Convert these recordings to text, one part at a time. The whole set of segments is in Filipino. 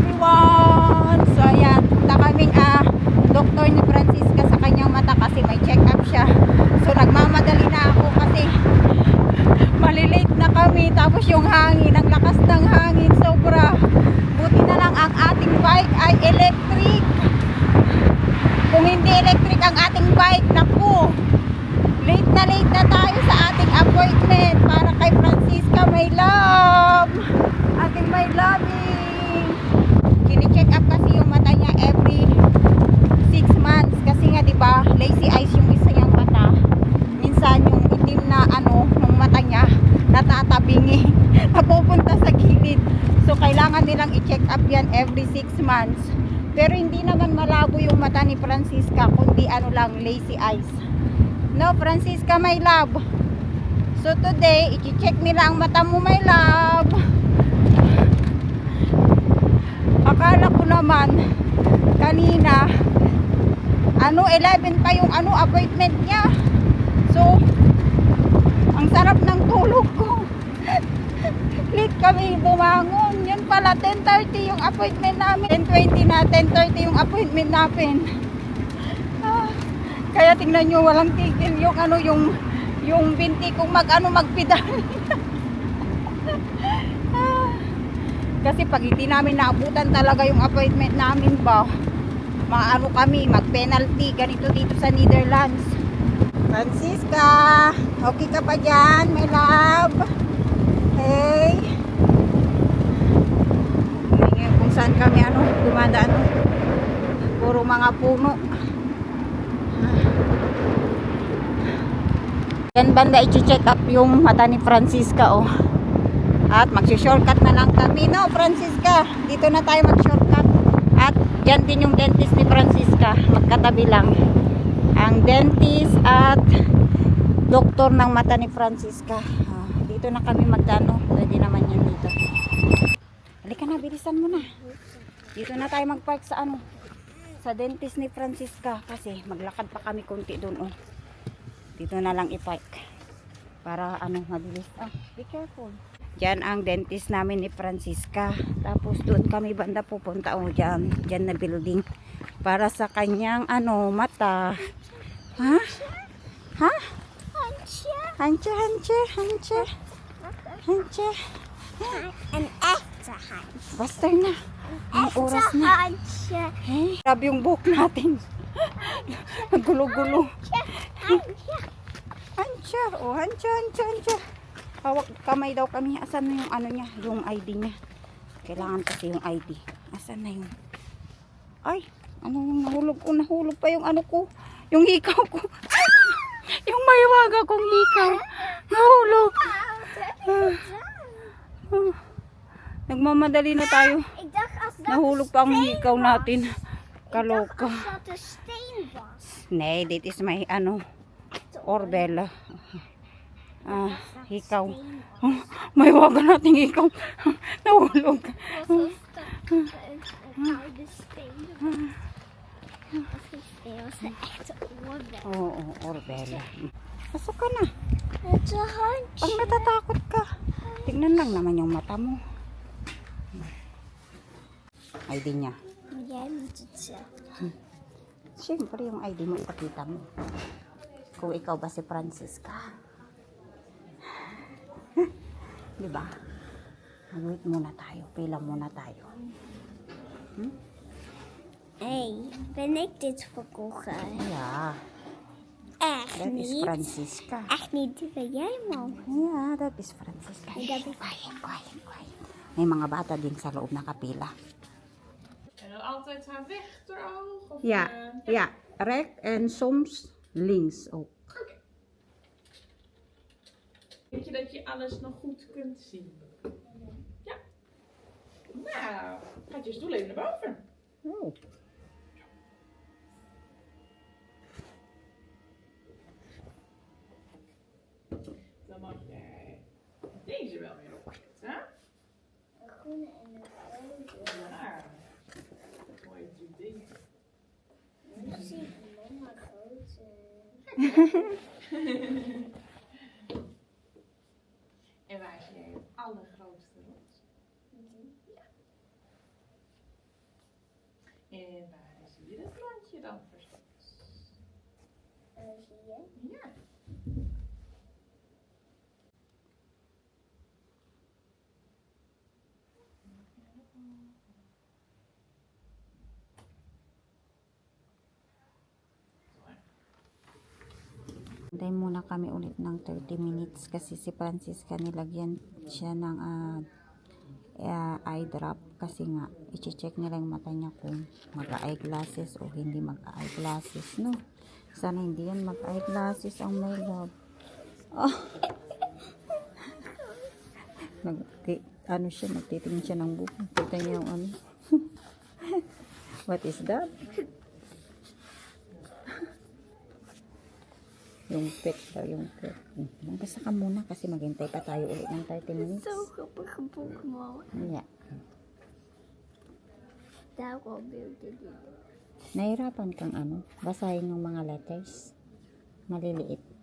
everyone! So ayan, punta kaming doktor ni Francisca sa kanyang mata kasi may check-up siya. So nagmamadali na ako kasi malilate na kami. Tapos yung hangin, ang lakas ng hangin, sobra. Buti na lang ang ating bike ay electric. Kung hindi electric ang ating bike, naku, late na tayo sa ating appointment para kay Francisca, my love. Ating my loving. Kini-check up kasi yung mata niya every 6 months kasi nga 'di ba, lazy eyes yung isa niyang mata. Minsan yung itim na ng mata niya natatabingi, napupunta sa gilid. So kailangan nilang i-check up yan every 6 months. Pero hindi naman malabo yung mata ni Francisca, kundi lang, lazy eyes. No, Francisca, my love. So today, i-check nila ang mata mo, my love. Akala ko naman kanina 11 pa yung appointment niya. So ang sarap ng tulog ko. Late kami bumangon. Yun pala 10:30 yung appointment namin. 10:20 na, 10:30 yung appointment namin. Kaya tingnan nyo, walang tigil yung binti kong magpidal. Kasi pag hindi namin naabutan talaga yung appointment namin ba, kami, mag-penalty, ganito dito sa Netherlands. Francisca, okay ka pa dyan, my love? Hey. Ngayon kung saan kami dumadaan. Puro mga puno. Yan banda i-check up yung mata ni Francisca, oh. At mag-shortcut na lang kami, no, Francisca? Dito na tayo mag-shortcut. At dyan din yung dentist ni Francisca. Magkatabi lang. Ang dentist at doktor ng mata ni Francisca. Dito na kami magdano. Pwede naman yan dito. Halika na, bilisan mo na. Dito na tayo mag-park sa sa dentist ni Francisca. Kasi maglakad pa kami konti doon, oh. Dito na lang i-park. Para mabilis. Be careful. Diyan ang dentist namin ni Francisca. Tapos doon kami banda pupunta, oh, diyan na building. Para sa kanyang mata. Ha? Ha? Hanche. Een echte handje. Basta na. Ang oras na. Hey, grabe yung buhok natin. Nagulo-gulo. Hanche. Oh, hanche. Hawak kamay daw kami. Asan na yung niya? Yung ID niya. Kailangan kasi yung ID. Asan na yung... Ay, yung nahulog ko? Nahulog pa yung ko. Yung hikaw ko. Yung mahiwaga kong hikaw. Nahulog. Nagmamadali na tayo. Nahulog pa ang hikaw natin. Kaloka. Nee, dit is my oorbel. Hikaw. Mahiwaga natin hikaw. Nahulog. Oo, oorbel. Pasok ka na. Pag natatakot ka, tignan lang naman yung mata mo. ID niya. Siyempre yung ID mo ipakita mo. Kung ikaw ba si Francisca. Diba? Wait muna tayo. Pila muna tayo. Hey, ben ik dit verkochen? Ja. Echt Dat is niet? Francisca. Echt niet, die ben jij, man. Ja, dat is Francisca. En dat is... Quiet. May mga bata din sa loob nakapila. En dan altijd haar rechteroog? Of, Ja. Recht en soms links ook. Weet je dat je alles nog goed kunt zien? Ja. Nou, gaat je stoel even naar boven. Oh. Dan mag jij deze wel weer opzetten. Hè? groene en de rode. Ja. Mooi ding. Ik zie mama grote. En waar zie jij het allergrootste rood? Ja. Hintay muna kami ulit ng 30 minutes kasi si Francisca nilagyan siya ng eye drop kasi nga i-check nila yung mata niya kung mag-eyeglasses o hindi mag-eyeglasses, no? Sana hindi yan mag-eyeglasses ang my love. Oh. Ano siya, nagtitingin siya ng buko. Kita niya yung ano. What is that? Yung pet daw, yung pet. Magbasa ka muna kasi maghintay pa tayo ulit ng 30 minutes. So kapag mo. Yeah. That will be good. Nahirapan kang ano, basahin yung mga letters. Maliliit.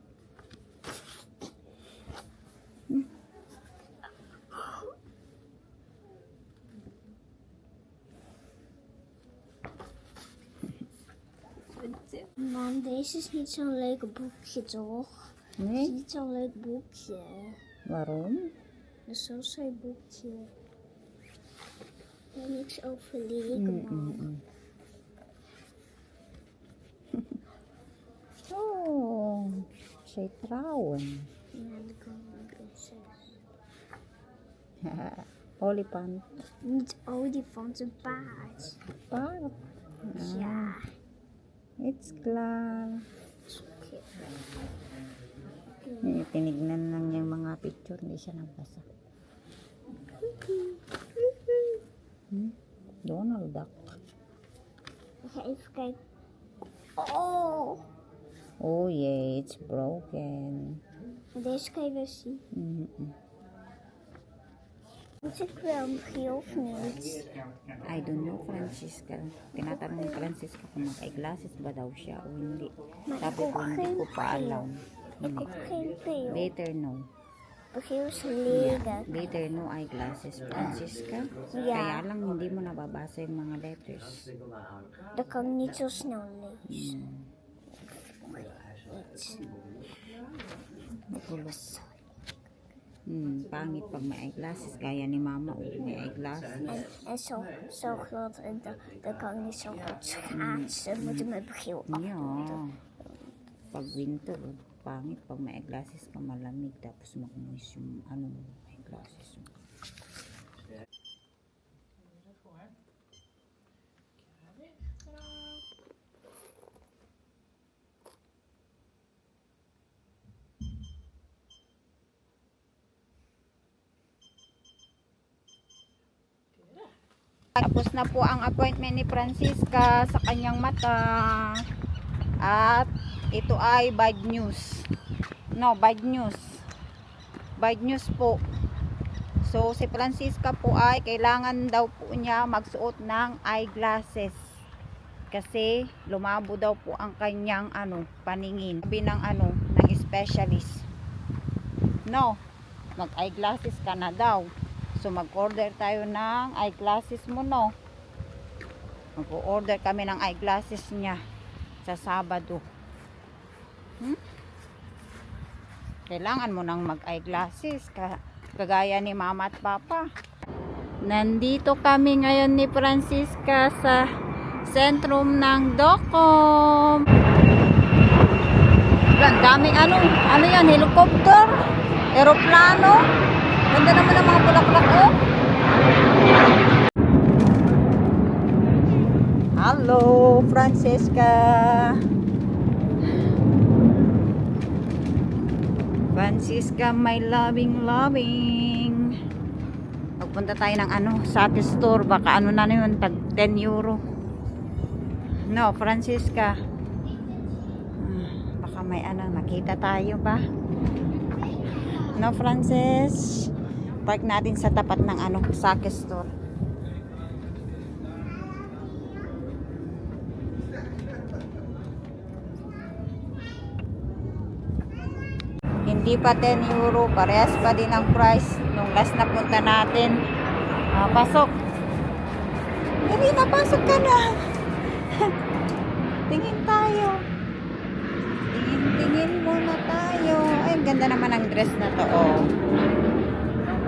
Mam, deze is niet zo'n leuk boekje, toch? Het is Nee? niet zo'n leuk boekje. Waarom? Het is zo'n saai boekje. Er niks over leren, mam. Oh, zij trouwen. Ja, de koningin prinses. Olifant. Niet olifant, een paard. Paard. Ja. It's class. Oké. Tinignan lang yung mga picture, hindi siya nabasa. Donald Duck. Ik ga even kijken. Oh! Oh yeah, it's broken. Deze kan je wel zien. Moet ik wel Michiel of niet? I don't know, Francisca. Tinatanong ni Francisca kung mag-eyeglasses ba daw siya o hindi. Maar Sabi ik ko, hoor hindi geen ko pa bril. alam. Ik Hindi. heb geen bril. Better no. Michiel is lelijk. Better no eyeglasses, Francisca. Ja. Kaya lang hindi mo nababasa yung mga letters. Dat kan ik niet zo snel lezen. Pangit pag may eyeglasses. Gaya ni mama, may eyeglasses. En zo glad en dan kan ik niet zo goed schaatsen. Moet ik mijn bril af. Yeah. Pag winter, pangit pag may eyeglasses ka, malamig. Tapos mag-moist yung eyeglasses mo. Tapos na po ang appointment ni Francisca sa kanyang mata. At ito ay bad news. No, bad news. Bad news po. So si Francisca po ay kailangan daw po niya magsuot ng eyeglasses. Kasi lumabo daw po ang kanyang paningin. Sabi ng ng specialist. No, mag-eyeglasses ka na daw. So mag-order tayo ng eyeglasses mo, no? Mag-order kami ng eyeglasses niya sa Sabado. Kailangan mo nang mag-eyeglasses kagaya ni Mama at Papa. Nandito kami ngayon ni Francisca sa sentrum ng Docom. Ang daming ano yan, helicopter, aeroplano. Ganda naman ang mga bulaklak, oh. Hello, Francisca. Francisca, my loving. Magpunta tayo ng Saki store. Baka na yun, tag 10 euro. No, Francisca. Baka may makita tayo ba? No, Francis. Park natin sa tapat ng Saki store. Hindi pa 10 euro, parehas pa din ang price nung last na punta natin. Pasok. Hindi na, pasok ka na. Tingin tayo. Tingin muna tayo. Ay, ang ganda naman ang dress na to, oh.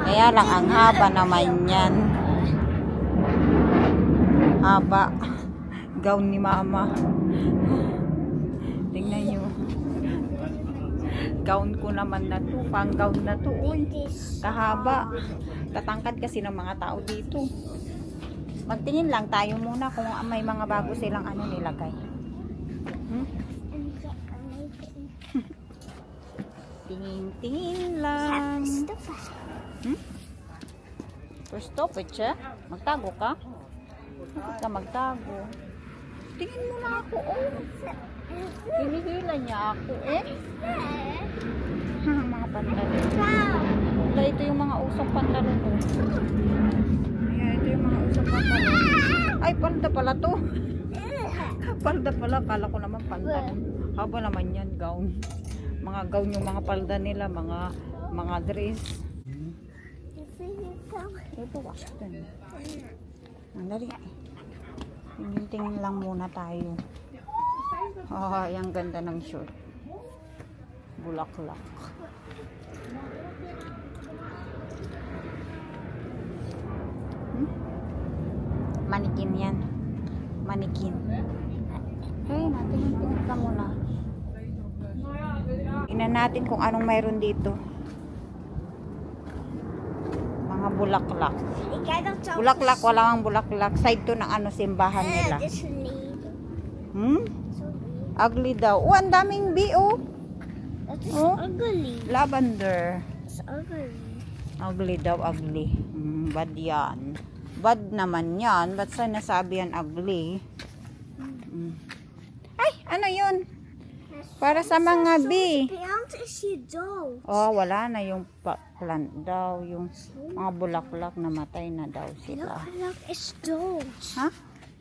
Kaya lang, ang haba naman yan. Haba. Gown ni Mama. Tingnan nyo. gown ko naman na to. Pang gown na to. Uy, This. kahaba. Tatangkad kasi ng mga tao dito. Magtingin lang tayo muna kung may mga bago silang ano nilagay. Hmm? Tingin-tingin lang. Hmm? First stop, siya. Magtago ka? Bakit ka magtago? Tingin mo na ako, oh. Hinihila niya ako, eh. Mga pantalon. Wala, ito yung mga usong pantalon ko. Ayan, ito yung mga usong pantalon. Ay, palda pala to. Palda pala, kala ko naman pantalon. Haba naman yan, gown. Mga gown yung mga palda nila, mga dress. Ito, Washington. Ang dali. Tingin lang muna tayo. Oh, yung ganda ng short. Bulaklak. Hmm? Manikin yan. Manikin. Hey, natingin ka muna. Tingnan natin kung anong mayroon dito. Mga bulaklak. Bulaklak, wala kang bulaklak. Side to ng ano, simbahan nila. Hmm? Ugly daw. Oh, ang daming bee, oh. That's Oh. ugly. Lavender. It's ugly. Ugly daw, ugly. Bad yan. Bad naman yan. Ba't sa nasabi yan ugly? Ay, ano yun? Para sa mga bee. Beyond is she doll. Oh, wala na yung plant daw. Yung mga bulaklak namatay na daw sila. Look, it's dolls. Ha?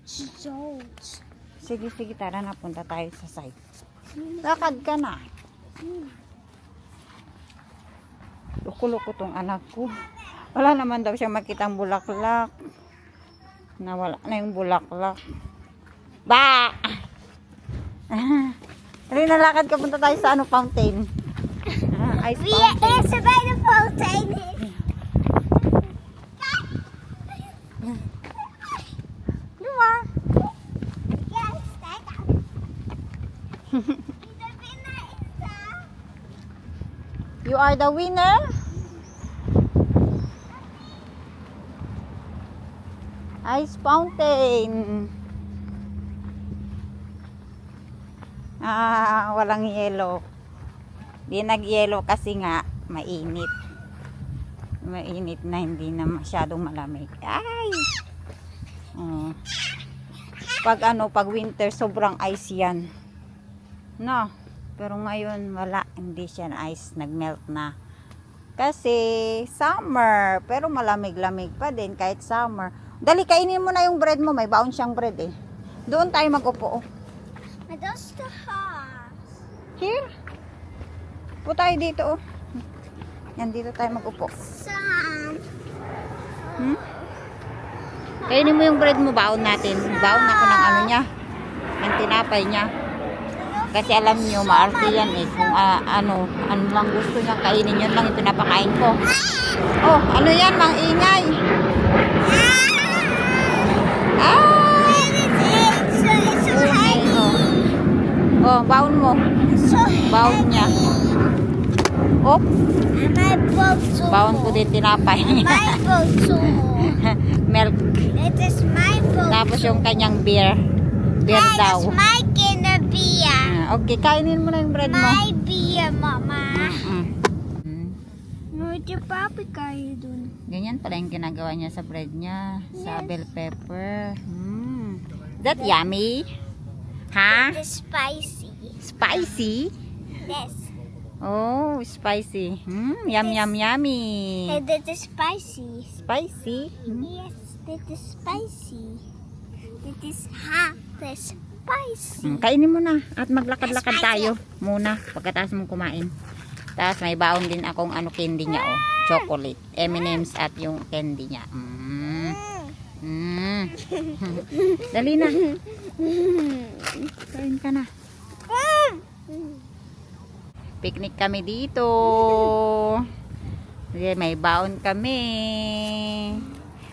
It's dolls. Sige, sige, tara na. Punta tayo sa site. Lakad ka na. Luko-luko tong anak ko. Wala naman daw siya makitang bulaklak. Nawala na yung bulaklak. Ba! Dali na lakad ka. Punta tayo sa ano, fountain. Ice We are fountain. by the fountain. Diba? Yes, stand up. You are the winner. Ice fountain. Walang yelo. Di nag-yelo kasi nga mainit. Mainit na, hindi na masyadong malamig. Ay. Pag winter sobrang ice 'yan. No. Pero ngayon wala, hindi siya na ice, nagmelt na. Kasi summer, pero malamig-lamig pa din kahit summer. Dali, kainin mo na yung bread mo, may baon siyang bread eh. Doon tayo mag-upo. Oh. That's the house. Here. Upo tayo dito oh. Yan, dito tayo mag-upo. Sam. Hmm? Kainin mo yung bread mo, baon natin. Baon ako ng ano niya. Ang tinapay niya. Kasi alam niyo, maarte yan eh. Kung ano lang gusto niya kainin, yun lang yung pinapakain ko. Oh, ano yan, mang ingay. Oh, baon mo. Baon niya. Oh, baon ko din tinapay niya. My boat too. Milk. It is my boat. Tapos yung kanyang beer. Beer daw. It's my kinda beer. Okay, kainin mo na yung bread mo. My beer, Mama. Mm. Where'd your papi kayo dun? Ganyan pala yung ginagawa niya sa bread niya. Sa bell pepper. Is that yummy? Ha? It is spicy. Spicy? Yes. Oh, spicy. Yum, yum, yummy. And it is spicy. Spicy? Yes, it is spicy. It is hot. It's spicy. Kainin mo na. At maglakad-lakad tayo muna pagkatapos mong kumain. Tapos may baon din akong ano candy niya. Oh. Chocolate. M&M's at yung candy niya. Dali na. Kain ka na. Picnic kami dito. May baon kami.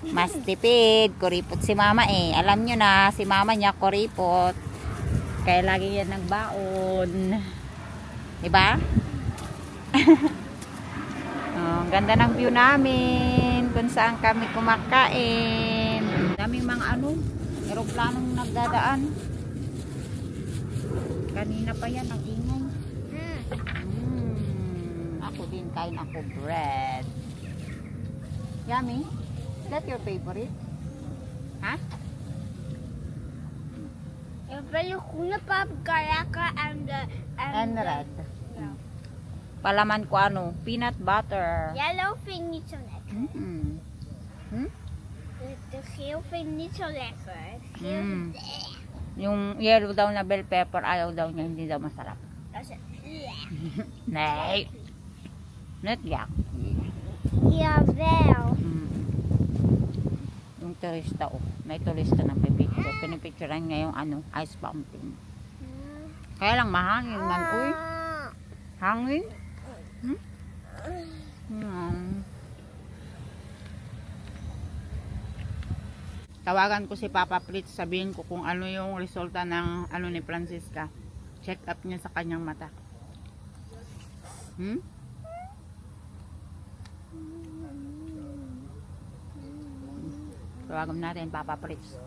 Mas tipid. Kuripot si mama eh. Alam nyo na, si mama niya kuripot. Kaya lagi yan nagbaon. Diba? Oh, ang ganda ng view namin kung saan kami kumakain. Daming mga eroplanong nagdadaan. Kanina pa yan ang ingay. Ako din kain ako bread. Yummy? Is that your favorite? Ha? Wil je groene paprika lekker And red. Palaman ko peanut butter. yellow vind ik niet zo lekker. De geel vind ik niet zo lekker. Geel Mm. Yung yellow daw na bell pepper, ayaw daw niya, hindi daw masarap. dat is Nee. Net yak. Jawel. Yung turista, may turista na pipicture. Pinipicturean niya yung ice pumping. Kaya lang mahangin man, uy. Hangin? Tawagan ko si Papa Fritz, sabihin ko kung ano yung resulta ng ni Francisca. Check up niya sa kanyang mata. Tawagan natin Papa Fritz.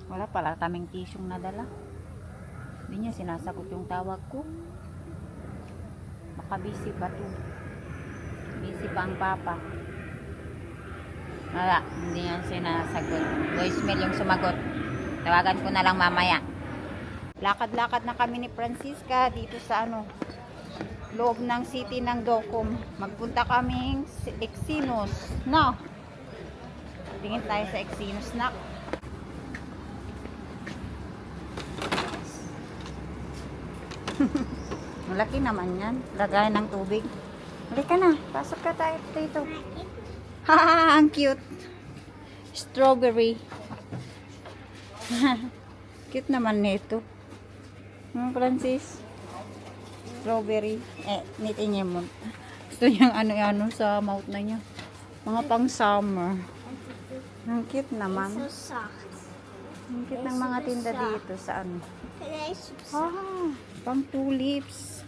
Wala pala kaming tisyong nadala. Hindi niya sinasagot yung tawag ko. Baka busy pa to. Busy pa ang papa. Wala, hindi niya sinasagot. Voicemail yung sumagot. Tawagan ko na lang mamaya. Lakad-lakad na kami ni Francisca dito sa loob ng city ng Docom. Magpunta kaming Exynos. No. Tingin tayo sa Exynos na. Malaki naman yan. Lagayan ng tubig. Halika na. Pasok ka tayo dito. Ha, ang cute. Strawberry. Cute naman nito. Francis. Strawberry. Nitin niya mo. Gusto niyang ano sa mouth na niya. Mga pang summer. Ang cute naman. Zo zacht. Ang cute ng mga tinda dito sa Deze is zo zacht. pang tulips.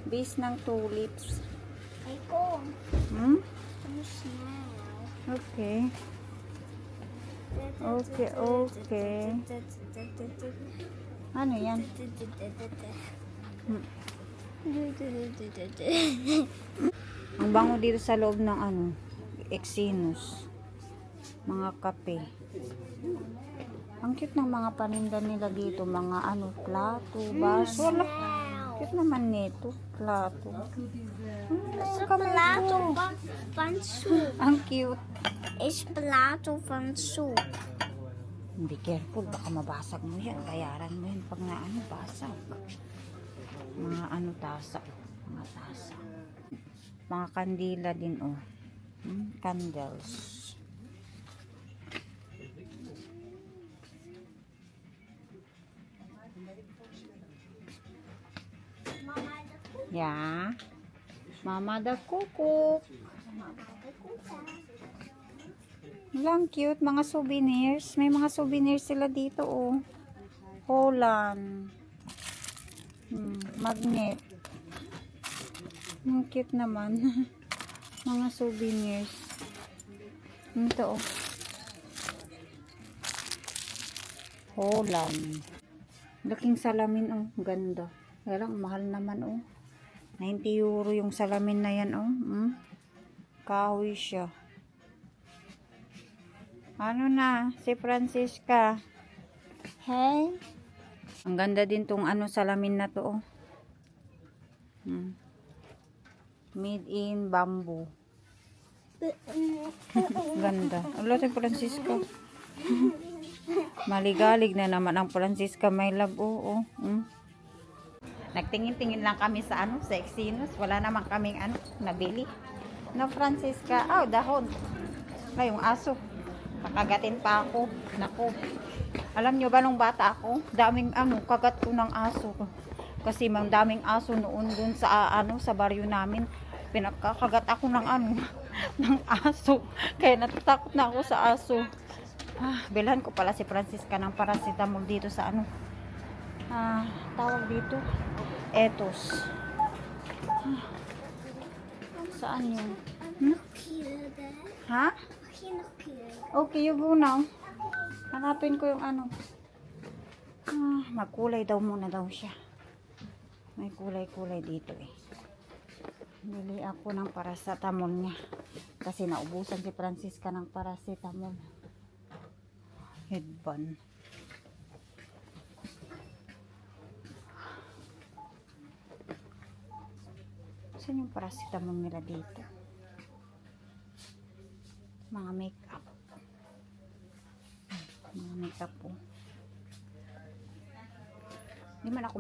Base ng tulips. Hey, kom. Hmm? Kom snel. Okay. Okay. Ano yan? Ang bango dito sa loob ng Exynos. Mga kape. Ang cute ng mga paninda nila dito. Mga plato, baso. Wala. Cute naman nito. Plato. Is een plato van soep. Ang cute. Is plato van soep. Be careful. Baka mabasag mo yan. Bayaran mo yan pag basag. Mga tasa. Mga tasa. Mga kandila din, candles. Yeah. Mama the cook. Lang cute. Mga souvenirs. May mga souvenirs sila dito, Holland. Magnet. Ang cute naman. Mga souvenirs. Ito, Holland. Laking salamin, ganda. Pero ang mahal naman, 90 euro yung salamin na yan, Kahoy siya. Ano na, si Francisca? Hey? Ang ganda din tong salamin na to, Made in bamboo. Ganda. Ala, si Francisca. Maligalig na naman ang Francisca, my love, Nagtingin-tingin lang kami sa sa Exynos. Wala naman kaming nabili. No, Francisca. Dahon. Yung aso. Kakagatin pa ako. Naku. Alam nyo ba nung bata ako? Daming kagat ko ng aso. Kasi daming aso noon dun sa sa baryo namin. Pinakakagat ako ng ng aso. Kaya natatakot na ako sa aso. Bilhan ko pala si Francisca ng paracetamol dito sa ano. Tawag dito. Etos. Saan yun? Look here there. Ha? Here, look here. Okay, you go now. Hanapin ko yung ano. Magkulay daw muna daw siya. May kulay-kulay dito eh. Bili ako ng paracetamol niya. Kasi naubusan si Francisca ng paracetamol. Headband. Saan yung paracetamol nila dito? Mga makeup. Mga makeup po. Hindi man ako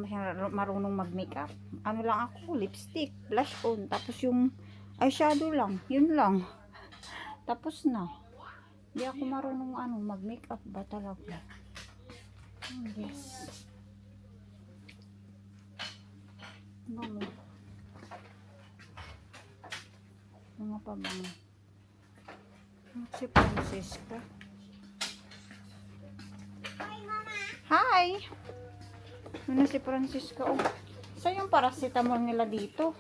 marunong mag-makeup. Ano lang ako, lipstick, blush on, tapos yung eyeshadow lang, yun lang. Tapos na. Hindi ako marunong mag-makeup ba talaga. Yes. Bango. Mga pa bango. Si Francisca. Hi! Ano si Francisca? Oh, saan yung paracetamol nila dito?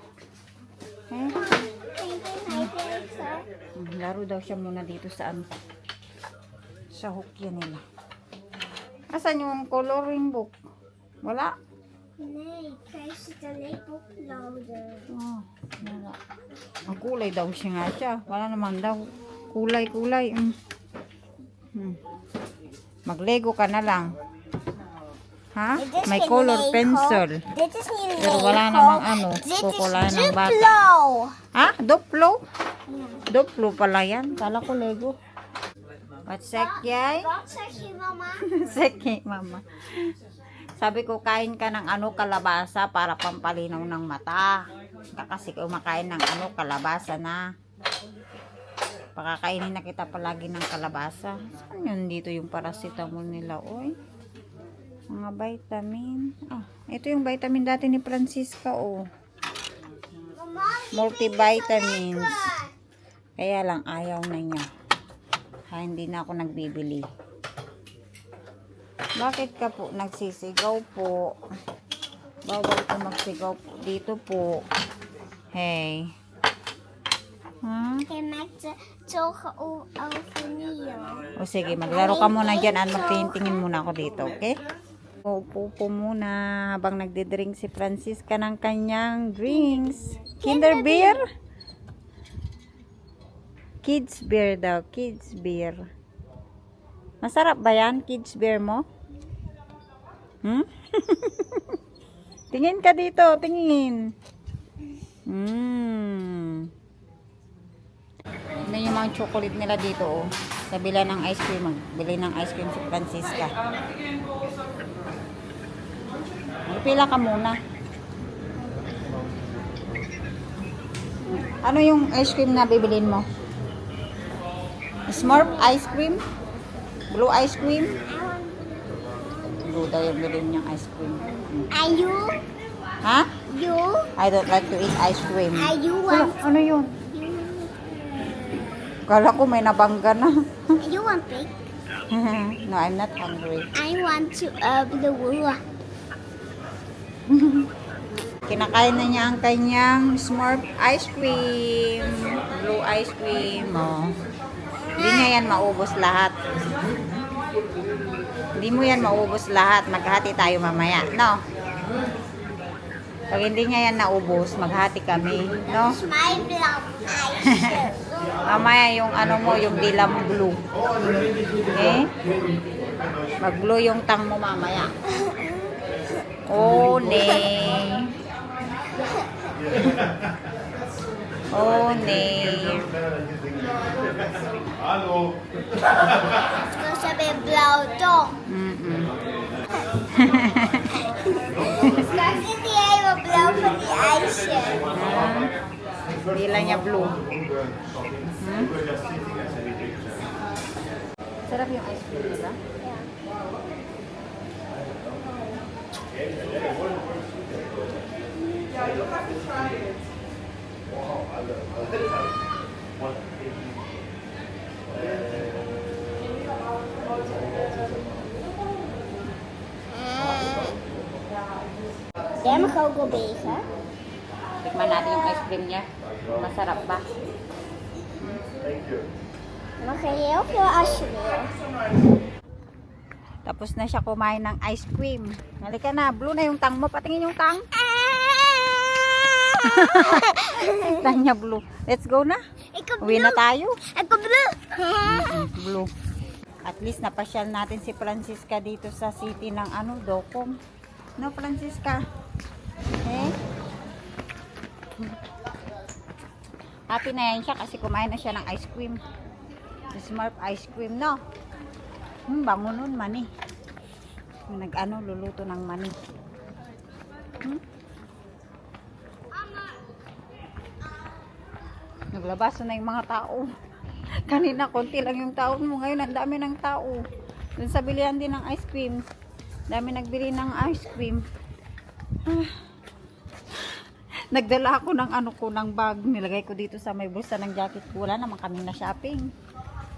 Laro daw siya muna dito sa ano. Sa hukya nila. Asan yung coloring book? Wala. Nee, krijg je de lepelploder. Wala. Ang kulay daw siya nga siya. Wala naman daw. Kulay-kulay. Maglego ka na lang. Ha? May color pencil. Dit is niet Lego. Pero wala namang ano. Dit Kukulay is ng bata. Duplo. Ha? Duplo? Duplo pala yan. Kala ko Lego. What's that, yay? Wat zeg je, mama? Sige, mama. Sabi ko, kain ka ng kalabasa para pampalinaw ng mata. Kasi kumakain ng kalabasa na. Pakakainin na kita palagi ng kalabasa. Saan yun dito yung paracetamol nila, oy? Mga vitamin. Ito yung vitamin dati ni Francisca, oh. Multivitamins. Kaya lang, ayaw na niya. Hindi na ako nagbibili. Bakit ka po nagsisigaw po? Bawal ko magsigaw po dito po. Hey. Je maakt de togen overnieuw. O sige, maglaro ka muna dyan at magtingin muna ako dito, okay? Upo po muna habang nagdidrink si Francisca ng kanyang drinks. Kinder beer? Kids beer daw, kids beer. Masarap ba yan, kids beer mo? Tingin ka dito, tingin. May yung mga chocolate nila dito, oh. Sa bila ng ice cream, magbili ng ice cream si Francisca. Pila ka muna. Ano yung ice cream na bibilin mo? Smurf ice cream? Blue ice cream? Blue daw yung bilhin niyang ice cream. Are you? Ha? You? I don't like to eat ice cream. Are you Hala, want? ano yun? Kala ko may nabangga na. You want pig? No, I'm not hungry. I want to blue. Kinakain na niya ang kanyang Smurf ice cream. Blue ice cream. Oh. Hindi niya yan maubos lahat. Hindi mo yan maubos lahat. Maghati tayo mamaya, no? Pag hindi niya yan naubos, maghati kami, no? It's my blood ice. Mamaya yung ano mo, yung dila mo blue. Okay? Mag-blue yung tang mo mamaya. Oh, nee. Oh, nee. Hallo. Dus heb je blauw toch? Straks is die helemaal blauw van die ijsjes. Dila niya blue. Sarap yung ice cream, diba? Jij mag ook wel beven. Tikman natin yung ice cream niya. Masarap ba? Je mag er heel veel als je wil. Tapos na siya kumain ng ice cream. Halika na, blue na yung tang mo. Patingin yung tang. Tang niya blue. Let's go na. Ik heb Uwi na tayo. Ik heb blue. Blue. At least napasyal natin si Francisca dito sa city ng Dokong. No, Francisca? Eh? Happy na yan siya kasi kumain na siya ng ice cream. Smurf ice cream, no? Bango nun, mani. Luluto ng mani. Naglabasan na yung mga tao. Kanina, konti lang yung tao mo. Ngayon, ang dami ng tao. Dun sa bilihan din ng ice cream. Dami nagbili ng ice cream. Nagdala ako ng ng bag. Nilagay ko dito sa may bulsa ng jacket ko. Wala naman kami na shopping.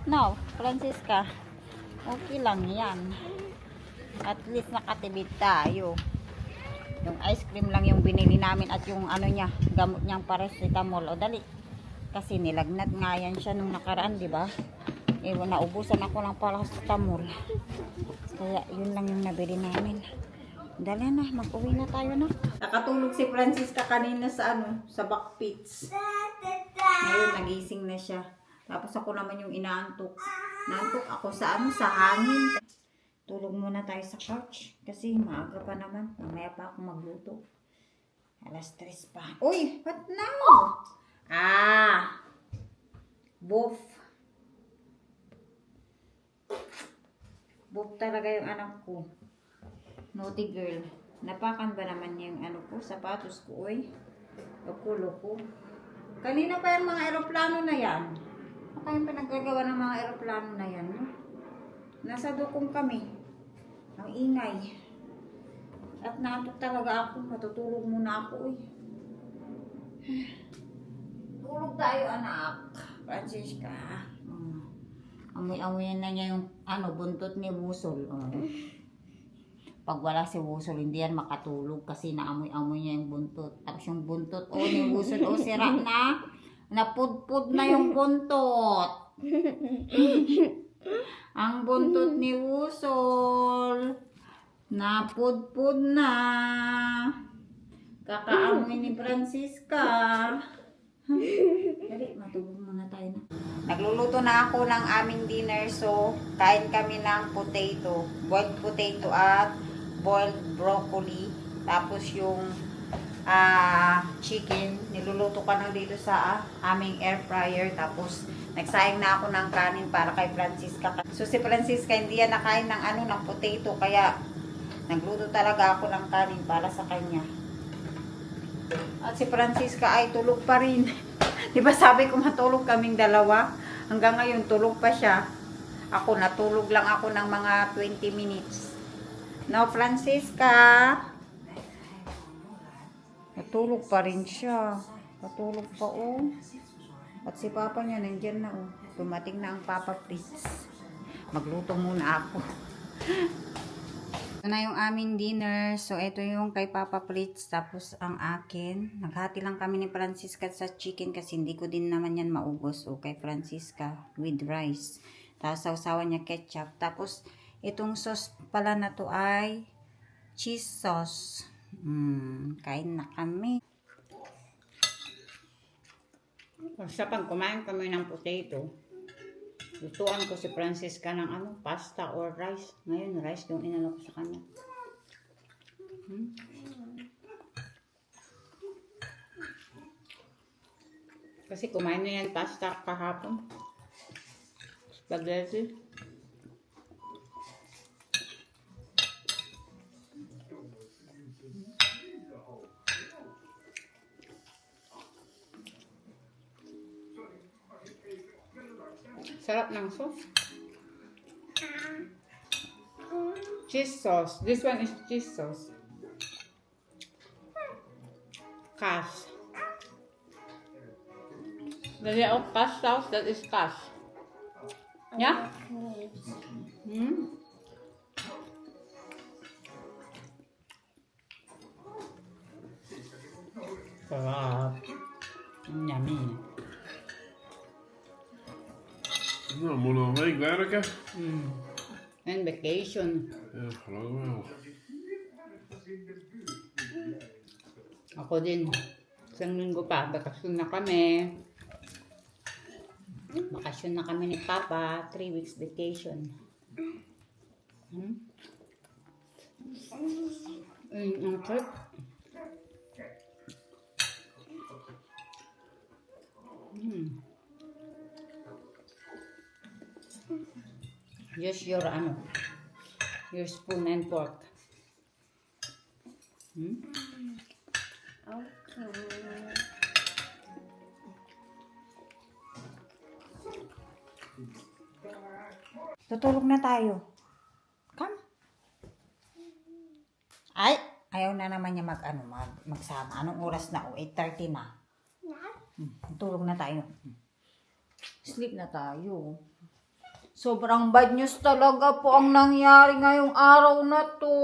No, Francisca. Okay lang yan. At least nakatibid tayo. Yung ice cream lang yung binili namin at yung niya, gamot niyang paracetamol. O dali. Kasi nilagnat nga yan siya nung nakaraan, di ba? Naubusan ako ng paracetamol. Kaya yun lang yung nabili namin. Dali na, mag-uwi na tayo na. Nakatulog si Francisca kanina sa sa backpits. Ngayon nagising na siya. Tapos ako naman yung inaantok. Naantok ako sa sa hangin. Tulog muna tayo sa couch. Kasi maaga pa naman. Mamaya pa ako magluto. Alas 3 pa. Uy, what now? Boof. Boof talaga yung anak ko. Naughty girl. Napakan ba naman niya yung ko, sapatos ko, uy. Loko-loko. Kanina pa yung mga aeroplano na yan. Ano kayong pinaggagawa ng mga aeroplano na yan, no? Nasa Dokong kami. Ang ingay. At naantok talaga ako. Matutulog muna ako, uy. Tulog tayo, anak. Francisca. Amoy-amoy na niya yung buntot ni Wusol. Pag wala si Wusol, hindi yan makatulog kasi naamoy-amoy niya yung buntot. Tapos yung buntot ni Wusol, sira na. Napudpud na yung buntot. Ang buntot ni Wusol. Napudpud na. Kakaamoy ni Francisca. Dali, matulog muna tayo na. Nagluluto na ako ng aming dinner. So, kain kami ng potato. Boiled potato at boiled broccoli. Tapos yung chicken. Niluluto ko na dito sa aming air fryer. Tapos, nagsayang na ako ng kanin para kay Francisca. So, si Francisca hindi yan nakain ng ng potato. Kaya, nagluto talaga ako ng kanin para sa kanya. At si Francisca ay tulog pa rin. Diba sabi ko matulog kaming dalawa? Hanggang ngayon tulog pa siya. Ako natulog lang ako ng mga 20 minutes. Now Francisca. Natulog pa rin siya. Natulog pa At si Papa niya nandyan na Dumating na ang Papa please. Magluto muna ako. Ito na yung aming dinner. So, ito yung kay Papa Plates. Tapos, ang akin. Naghati lang kami ni Francisca sa chicken kasi hindi ko din naman yan maubos. O, kay Francisca with rice. Tapos, sausawan niya ketchup. Tapos, itong sauce pala na to ay cheese sauce. Kain na kami. Sa pag kumain kami ng potato, lutuan ko si Francisca ng pasta or rice. Ngayon, rice yung inano ko sa kanya. Kasi kumain na yan pasta kahapon. Spaghetti. Sarap ng sauce. Cheese sauce. This one is cheese sauce. Cash. The little cash sauce, that is cash. Yeah? Sarap. Yummy. Nou, moet nog een week werken. And vacation. Ja, geloof wel. Ako din. Isang linggo pa. Bakasyon na kami. Bakasyon na kami ni Papa. 3 weeks vacation. Ang trip. Use your your spoon and fork. Tutulog na tayo. Come. Ay, ayaw na naman niya magsama. Anong oras na? 8:30 na. Tulog na tayo. Sleep na tayo. Sobrang bad news talaga po ang nangyari ngayong araw na to.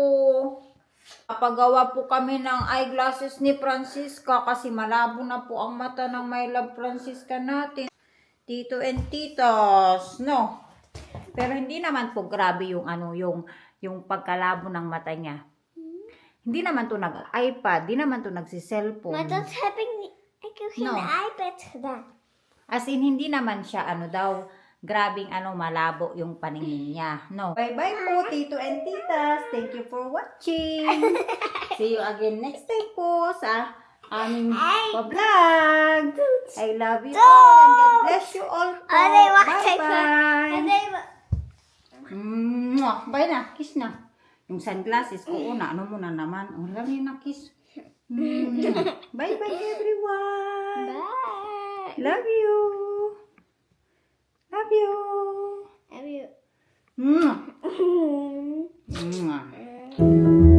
Papagawa po kami ng eyeglasses ni Francisca kasi malabo na po ang mata ng My Love Francisca natin. Tito and titas, no? Pero hindi naman po grabe yung yung pagkalabo ng mata niya. Hindi naman to nag-iPad, hindi naman to nagsi-cellphone. Maar dat heb ik niet. Ik heb geen No. iPad gedaan. As in, hindi naman siya, grabing malabo yung paningin niya. No. Bye-bye po, Tito and Titas. Thank you for watching. See you again next time po sa aming vlog. I love you all and God bless you all po. Nee, wacht even. Bye-bye. Nee, maar... Bye na, kiss na. Yung sunglasses ko, una, muna naman. Lagi na kiss. Bye-bye everyone. Bye. Love you. Love you. Heb je... Mwah. Mwah.